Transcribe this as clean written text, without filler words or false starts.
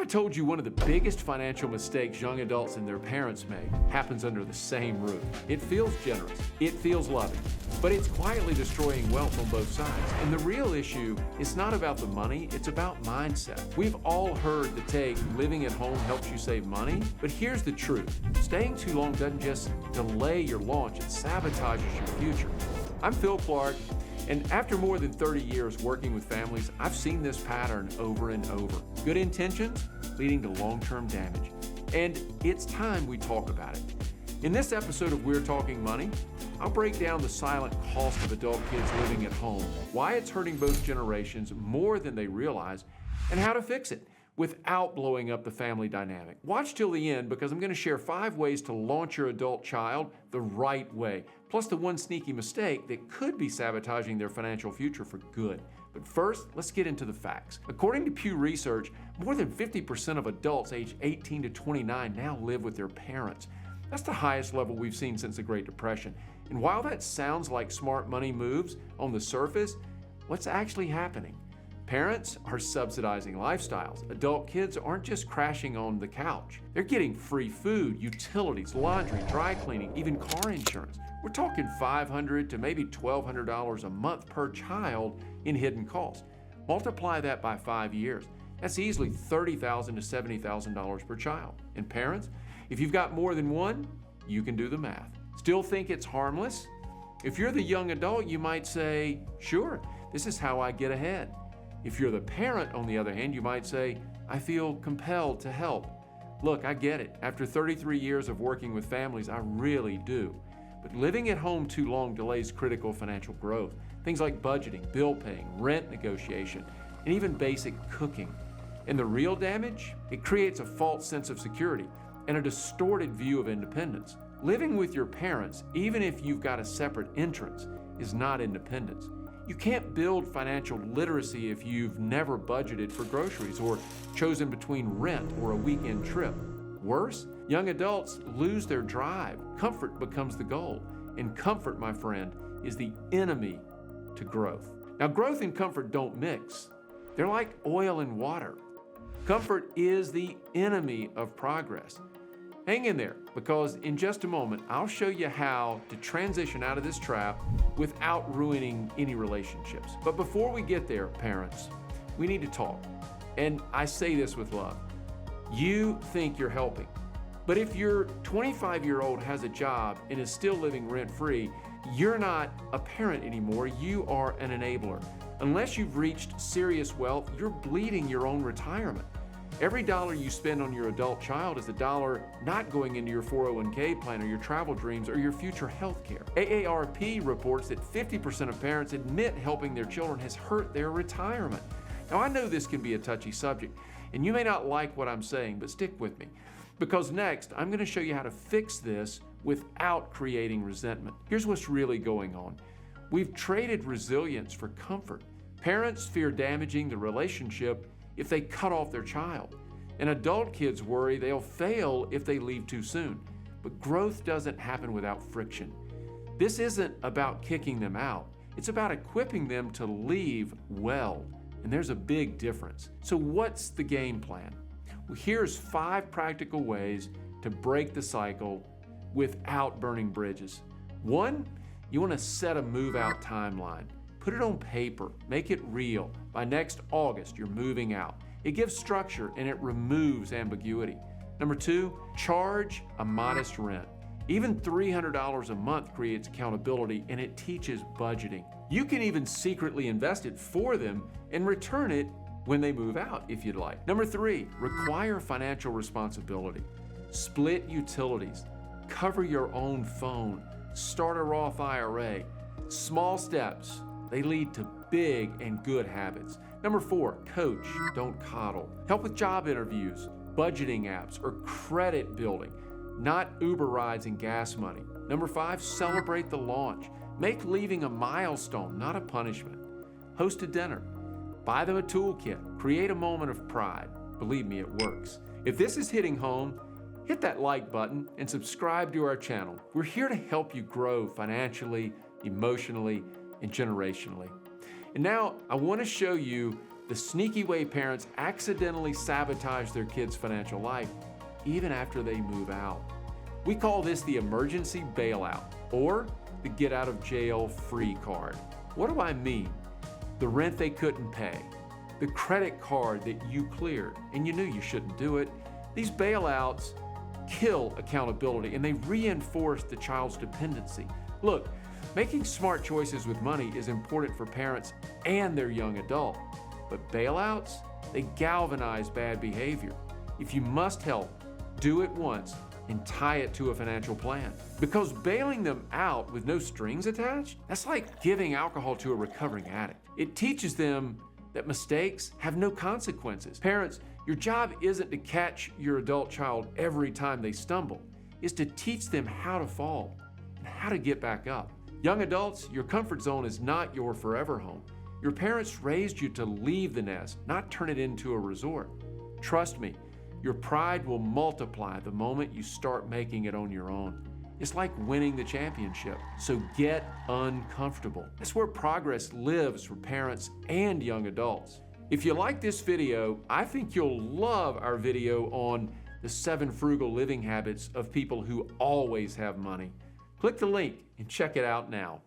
I told you one of the biggest financial mistakes young adults and their parents make happens under the same roof? It feels generous, it feels loving, but it's quietly destroying wealth on both sides. And the real issue is not about the money, it's about mindset. We've all heard the take, living at home helps you save money, but here's the truth. Staying too long doesn't just delay your launch, it sabotages your future. I'm Phil Clark, and after more than 30 years working with families, I've seen this pattern over and over. Good intentions leading to long-term damage. And it's time we talk about it. In this episode of We're Talking Money, I'll break down the silent cost of adult kids living at home, why it's hurting both generations more than they realize, and how to fix it without blowing up the family dynamic. Watch till the end because I'm going to share 5 ways to launch your adult child the right way, plus the one sneaky mistake that could be sabotaging their financial future for good. But first, let's get into the facts. According to Pew Research, more than 50% of adults aged 18 to 29 now live with their parents. That's the highest level we've seen since the Great Depression. And while that sounds like smart money moves on the surface, what's actually happening? Parents are subsidizing lifestyles. Adult kids aren't just crashing on the couch. They're getting free food, utilities, laundry, dry cleaning, even car insurance. We're talking $500 to maybe $1,200 a month per child in hidden costs. Multiply that by 5 years. That's easily $30,000 to $70,000 per child. And parents, if you've got more than one, you can do the math. Still think it's harmless? If you're the young adult, you might say, sure, this is how I get ahead. If you're the parent, on the other hand, you might say, I feel compelled to help. Look, I get it. After 33 years of working with families, I really do. But living at home too long delays critical financial growth. Things like budgeting, bill paying, rent negotiation, and even basic cooking. And the real damage? It creates a false sense of security and a distorted view of independence. Living with your parents, even if you've got a separate entrance, is not independence. You can't build financial literacy if you've never budgeted for groceries or chosen between rent or a weekend trip. Worse, young adults lose their drive. Comfort becomes the goal. And comfort, my friend, is the enemy to growth. Now, growth and comfort don't mix. They're like oil and water. Comfort is the enemy of progress. Hang in there, because in just a moment, I'll show you how to transition out of this trap without ruining any relationships. But before we get there, parents, we need to talk. And I say this with love. You think you're helping, but if your 25-year-old has a job and is still living rent-free, you're not a parent anymore, you are an enabler. Unless you've reached serious wealth, you're bleeding your own retirement. Every dollar you spend on your adult child is a dollar not going into your 401k plan or your travel dreams or your future health care. AARP reports that 50% of parents admit helping their children has hurt their retirement. Now, I know this can be a touchy subject, and you may not like what I'm saying, but stick with me. Because next, I'm going to show you how to fix this without creating resentment. Here's what's really going on. We've traded resilience for comfort. Parents fear damaging the relationship if they cut off their child. And adult kids worry they'll fail if they leave too soon. But growth doesn't happen without friction. This isn't about kicking them out. It's about equipping them to leave well. And there's a big difference. So what's the game plan? Well, here's 5 practical ways to break the cycle without burning bridges. 1, you want to set a move-out timeline. Put it on paper, make it real. By next August, you're moving out. It gives structure and it removes ambiguity. Number 2, charge a modest rent. Even $300 a month creates accountability and it teaches budgeting. You can even secretly invest it for them and return it when they move out if you'd like. Number 3, require financial responsibility. Split utilities, cover your own phone, start a Roth IRA. Small steps, they lead to big and good habits. Number 4, coach, don't coddle. Help with job interviews, budgeting apps, or credit building, not Uber rides and gas money. Number 5, celebrate the launch. Make leaving a milestone, not a punishment. Host a dinner. Buy them a toolkit. Create a moment of pride. Believe me, it works. If this is hitting home, hit that like button and subscribe to our channel. We're here to help you grow financially, emotionally, and generationally. And now I want to show you the sneaky way parents accidentally sabotage their kids' financial life even after they move out. We call this the emergency bailout, or the get out of jail free card. What do I mean? The rent they couldn't pay, the credit card that you cleared and you knew you shouldn't do it. These bailouts kill accountability and they reinforce the child's dependency. Look, making smart choices with money is important for parents and their young adult, but bailouts, they galvanize bad behavior. If you must help, do it once and tie it to a financial plan. Because bailing them out with no strings attached, that's like giving alcohol to a recovering addict. It teaches them that mistakes have no consequences. Parents, your job isn't to catch your adult child every time they stumble. It's to teach them how to fall and how to get back up. Young adults, your comfort zone is not your forever home. Your parents raised you to leave the nest, not turn it into a resort. Trust me, your pride will multiply the moment you start making it on your own. It's like winning the championship, so get uncomfortable. That's where progress lives for parents and young adults. If you like this video, I think you'll love our video on the 7 frugal living habits of people who always have money. Click the link and check it out now.